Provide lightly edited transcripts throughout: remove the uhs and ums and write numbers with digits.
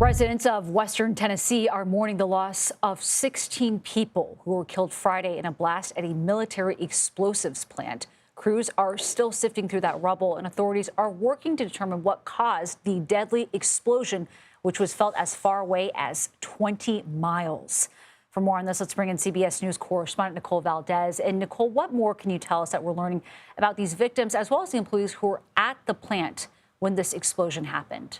Residents of Western Tennessee are mourning the loss of 16 people who were killed Friday in a blast at a military explosives plant. Crews are still sifting through that rubble, and authorities are working to determine what caused the deadly explosion, which was felt as far away as 20 miles. For more on this, let's bring in CBS News correspondent Nicole Valdes. And Nicole, what more can you tell us that we're learning about these victims as well as the employees who were at the plant when this explosion happened?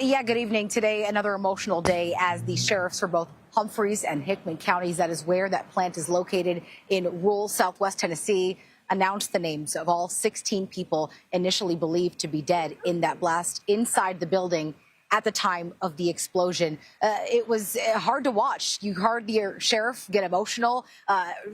Yeah, good evening. Today, another emotional day as the sheriffs for both Humphreys and Hickman counties, that is where that plant is located in rural southwest Tennessee, announced the names of all 16 people initially believed to be dead in that blast inside the building at the time of the explosion. It was hard to watch. You heard the sheriff get emotional,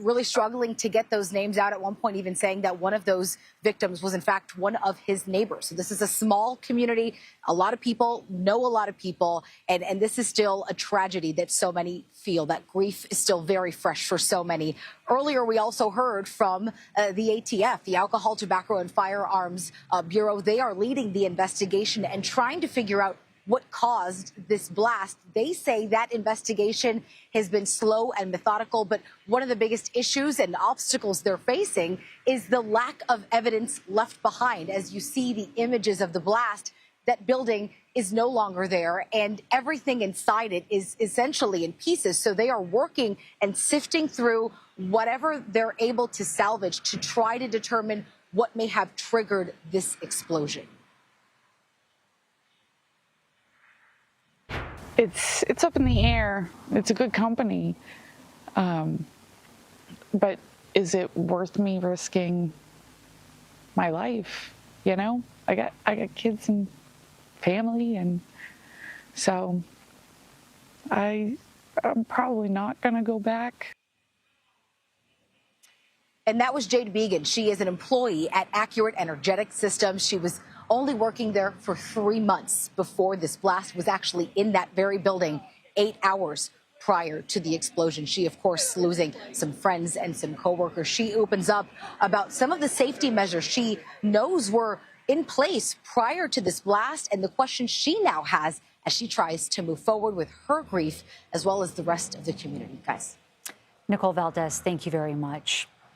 really struggling to get those names out, at one point even saying that one of those victims was in fact one of his neighbors. So this is a small community. A lot of people know a lot of people, and this is still a tragedy that so many feel. That grief is still very fresh for so many. Earlier, we also heard from the ATF, the Alcohol, Tobacco, and Firearms Bureau. They are leading the investigation and trying to figure out what caused this blast. They say that investigation has been slow and methodical, but one of the biggest issues and obstacles they're facing is the lack of evidence left behind. As you see the images of the blast, that building is no longer there, and everything inside it is essentially in pieces. So they are working and sifting through whatever they're able to salvage to try to determine what may have triggered this explosion. It's up in the air. It's a good company. But is it worth me risking my life? You know, I got kids and family, and so I'm probably not going to go back. And that was Jade Began. She is an employee at Accurate Energetic Systems. She was only working there for 3 months before this blast, was actually in that very building 8 hours prior to the explosion. She, of course, losing some friends and some coworkers. She opens up about some of the safety measures she knows were in place prior to this blast, and the question she now has as she tries to move forward with her grief as well as the rest of the community. Guys. Nicole Valdes, thank you very much.